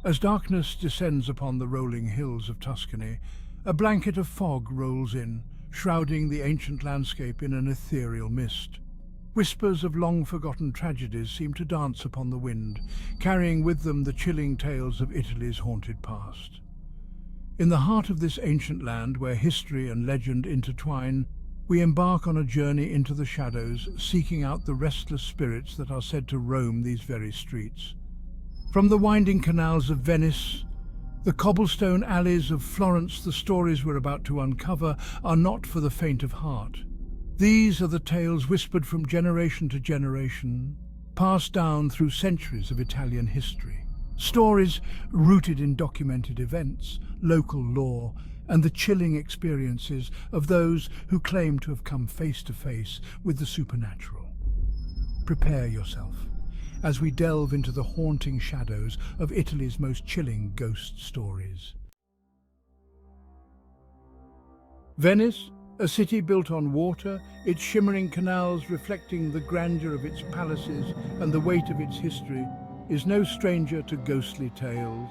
As darkness descends upon the rolling hills of Tuscany, a blanket of fog rolls in, shrouding the ancient landscape in an ethereal mist. Whispers of long-forgotten tragedies seem to dance upon the wind, carrying with them the chilling tales of Italy's haunted past. In the heart of this ancient land, where history and legend intertwine, we embark on a journey into the shadows, seeking out the restless spirits that are said to roam these very streets. From the winding canals of Venice, the cobblestone alleys of Florence, the stories we're about to uncover are not for the faint of heart. These are the tales whispered from generation to generation, passed down through centuries of Italian history. Stories rooted in documented events, local lore, and the chilling experiences of those who claim to have come face to face with the supernatural. Prepare yourself as we delve into the haunting shadows of Italy's most chilling ghost stories. Venice, a city built on water, its shimmering canals reflecting the grandeur of its palaces and the weight of its history, is no stranger to ghostly tales.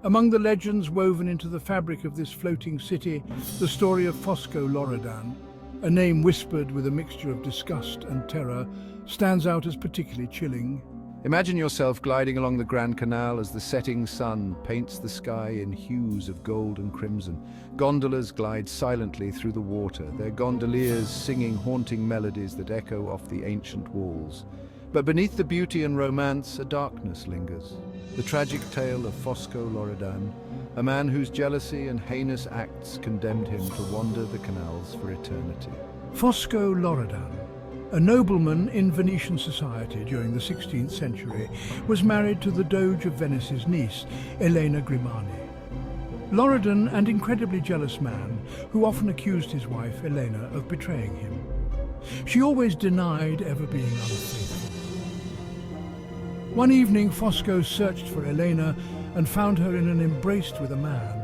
Among the legends woven into the fabric of this floating city, the story of Fosco Loredan, a name whispered with a mixture of disgust and terror, stands out as particularly chilling. Imagine yourself gliding along the Grand Canal as the setting sun paints the sky in hues of gold and crimson. Gondolas glide silently through the water, their gondoliers singing haunting melodies that echo off the ancient walls. But beneath the beauty and romance, a darkness lingers. The tragic tale of Fosco Loredan, a man whose jealousy and heinous acts condemned him to wander the canals for eternity. Fosco Loredan, a nobleman in Venetian society during the 16th century, was married to the Doge of Venice's niece, Elena Grimani. Loredan, an incredibly jealous man who often accused his wife, Elena, of betraying him. She always denied ever being unfaithful. One evening, Fosco searched for Elena and found her in an embrace with a man.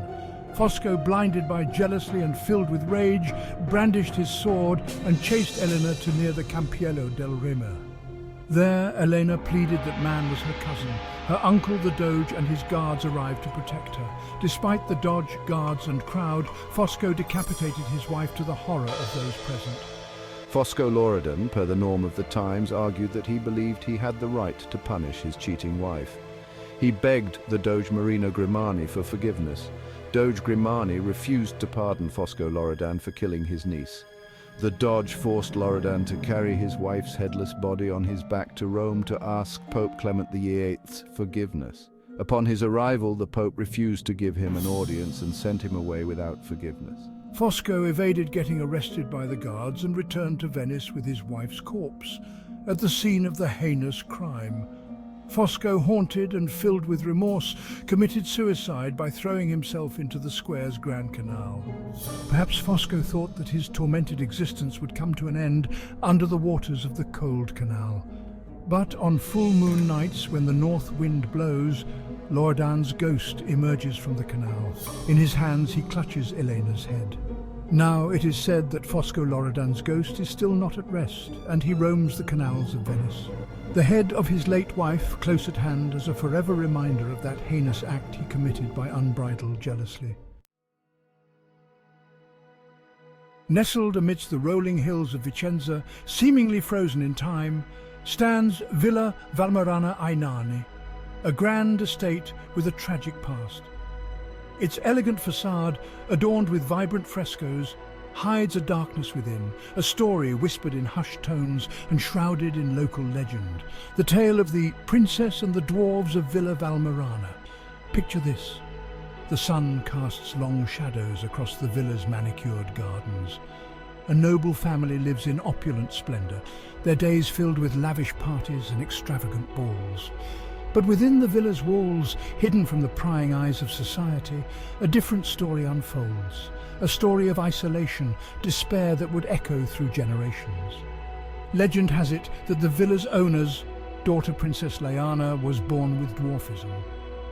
Fosco, blinded by jealousy and filled with rage, brandished his sword and chased Elena to near the Campiello del Reme. There, Elena pleaded that man was her cousin. Her uncle, the Doge, and his guards arrived to protect her. Despite the Doge, guards, and crowd, Fosco decapitated his wife to the horror of those present. Fosco Loredan, per the norm of the times, argued that he believed he had the right to punish his cheating wife. He begged the Doge Marino Grimani for forgiveness. Doge Grimani refused to pardon Fosco Loredan for killing his niece. The Doge forced Loredan to carry his wife's headless body on his back to Rome to ask Pope Clement VIII's forgiveness. Upon his arrival, the Pope refused to give him an audience and sent him away without forgiveness. Fosco evaded getting arrested by the guards and returned to Venice with his wife's corpse, at the scene of the heinous crime. Fosco, haunted and filled with remorse, committed suicide by throwing himself into the square's Grand Canal. Perhaps Fosco thought that his tormented existence would come to an end under the waters of the cold canal. But on full moon nights, when the north wind blows, Loredan's ghost emerges from the canal. In his hands he clutches Elena's head. Now it is said that Fosco Loredan's ghost is still not at rest, and he roams the canals of Venice. The head of his late wife close at hand as a forever reminder of that heinous act he committed by unbridled jealousy. Nestled amidst the rolling hills of Vicenza, seemingly frozen in time, stands Villa Valmarana ai Nani, a grand estate with a tragic past. Its elegant facade, adorned with vibrant frescoes, hides a darkness within, a story whispered in hushed tones and shrouded in local legend. The tale of the princess and the dwarves of Villa Valmarana. Picture this. The sun casts long shadows across the villa's manicured gardens. A noble family lives in opulent splendor, their days filled with lavish parties and extravagant balls. But within the villa's walls, hidden from the prying eyes of society, a different story unfolds. A story of isolation, despair that would echo through generations. Legend has it that the villa's owner's daughter, Princess Leana, was born with dwarfism,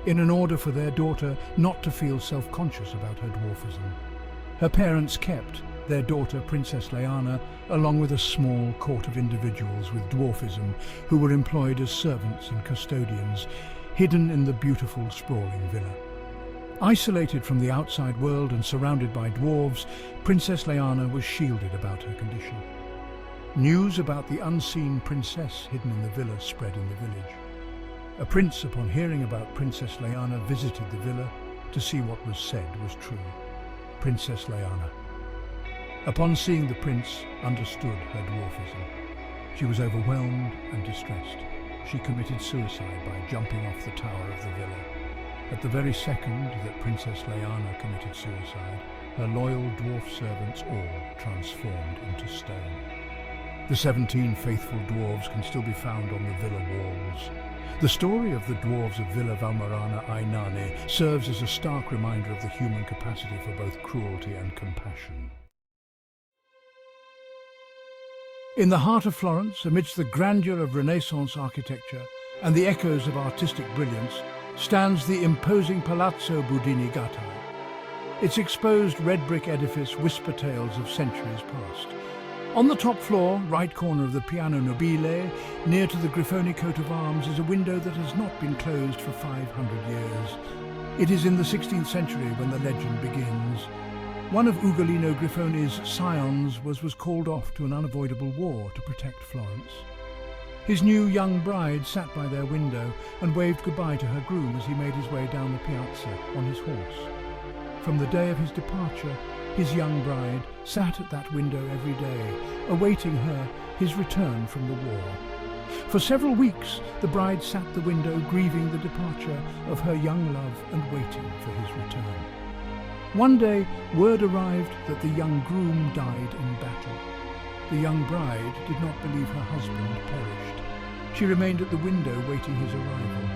in an order for their daughter not to feel self-conscious about her dwarfism. Her parents kept their daughter, Princess Leana, along with a small court of individuals with dwarfism who were employed as servants and custodians, hidden in the beautiful, sprawling villa. Isolated from the outside world and surrounded by dwarves, Princess Leanna was shielded about her condition. News about the unseen princess hidden in the villa spread in the village. A prince, upon hearing about Princess Leanna, visited the villa to see what was said was true. Princess Leanna. Upon seeing the prince, understood her dwarfism. She was overwhelmed and distressed. She committed suicide by jumping off the tower of the villa. At the very second that Princess Leanna committed suicide, her loyal dwarf servants all transformed into stone. The 17 faithful dwarves can still be found on the villa walls. The story of the dwarves of Villa Valmarana Ainane serves as a stark reminder of the human capacity for both cruelty and compassion. In the heart of Florence, amidst the grandeur of Renaissance architecture and the echoes of artistic brilliance, stands the imposing Palazzo Budini-Gatta. Its exposed red brick edifice whispers tales of centuries past. On the top floor, right corner of the Piano Nobile, near to the Grifoni coat of arms, is a window that has not been closed for 500 years. It is in the 16th century when the legend begins. One of Ugolino Grifoni's scions was called off to an unavoidable war to protect Florence. His new young bride sat by their window and waved goodbye to her groom as he made his way down the piazza on his horse. From the day of his departure, his young bride sat at that window every day, awaiting his return from the war. For several weeks, the bride sat at the window grieving the departure of her young love and waiting for his return. One day, word arrived that the young groom died in battle. The young bride did not believe her husband perished. She remained at the window waiting his arrival.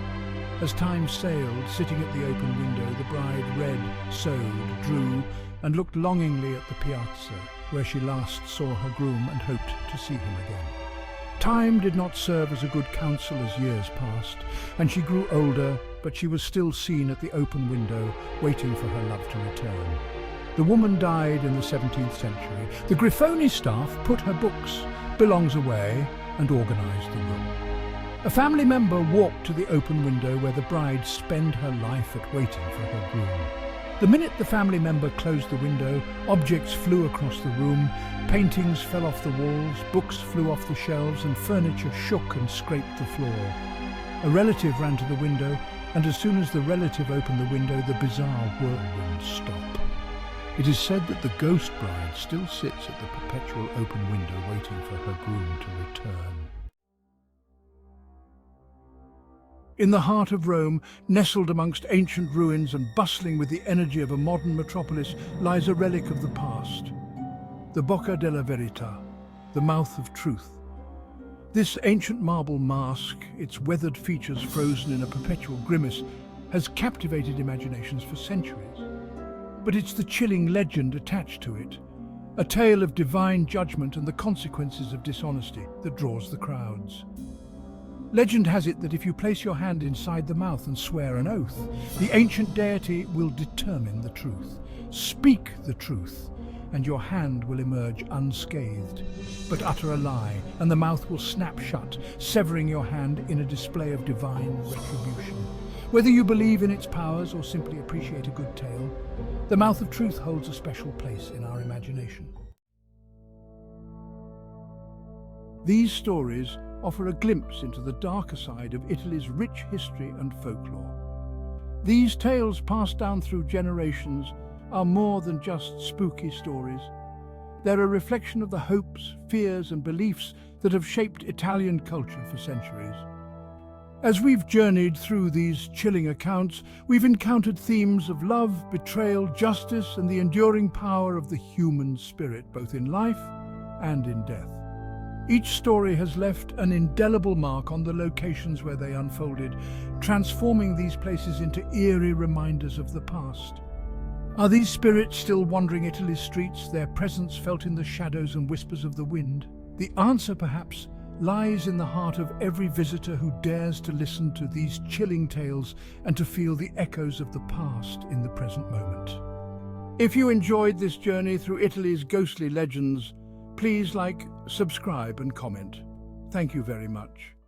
As time sailed, sitting at the open window, the bride read, sewed, drew, and looked longingly at the piazza, where she last saw her groom and hoped to see him again. Time did not serve as a good counsel as years passed, and she grew older, but she was still seen at the open window, waiting for her love to return. The woman died in the 17th century. The Grifoni staff put her books, belongs away, and organised the room. A family member walked to the open window where the bride spent her life at waiting for her groom. The minute the family member closed the window, objects flew across the room, paintings fell off the walls, books flew off the shelves, and furniture shook and scraped the floor. A relative ran to the window, and as soon as the relative opened the window, the bizarre whirlwind stopped. It is said that the ghost bride still sits at the perpetual open window waiting for her groom to return. In the heart of Rome, nestled amongst ancient ruins and bustling with the energy of a modern metropolis, lies a relic of the past. The Bocca della Verità, the mouth of truth. This ancient marble mask, its weathered features frozen in a perpetual grimace, has captivated imaginations for centuries. But it's the chilling legend attached to it, a tale of divine judgment and the consequences of dishonesty, that draws the crowds. Legend has it that if you place your hand inside the mouth and swear an oath, the ancient deity will determine the truth. Speak the truth, and your hand will emerge unscathed. But utter a lie, and the mouth will snap shut, severing your hand in a display of divine retribution. Whether you believe in its powers or simply appreciate a good tale, the mouth of truth holds a special place in our imagination. These stories offer a glimpse into the darker side of Italy's rich history and folklore. These tales passed down through generations are more than just spooky stories. They're a reflection of the hopes, fears and beliefs that have shaped Italian culture for centuries. As we've journeyed through these chilling accounts, we've encountered themes of love, betrayal, justice, and the enduring power of the human spirit, both in life and in death. Each story has left an indelible mark on the locations where they unfolded, transforming these places into eerie reminders of the past. Are these spirits still wandering Italy's streets, their presence felt in the shadows and whispers of the wind? The answer, perhaps, lies in the heart of every visitor who dares to listen to these chilling tales and to feel the echoes of the past in the present moment. If you enjoyed this journey through Italy's ghostly legends, please like, subscribe and comment. Thank you very much.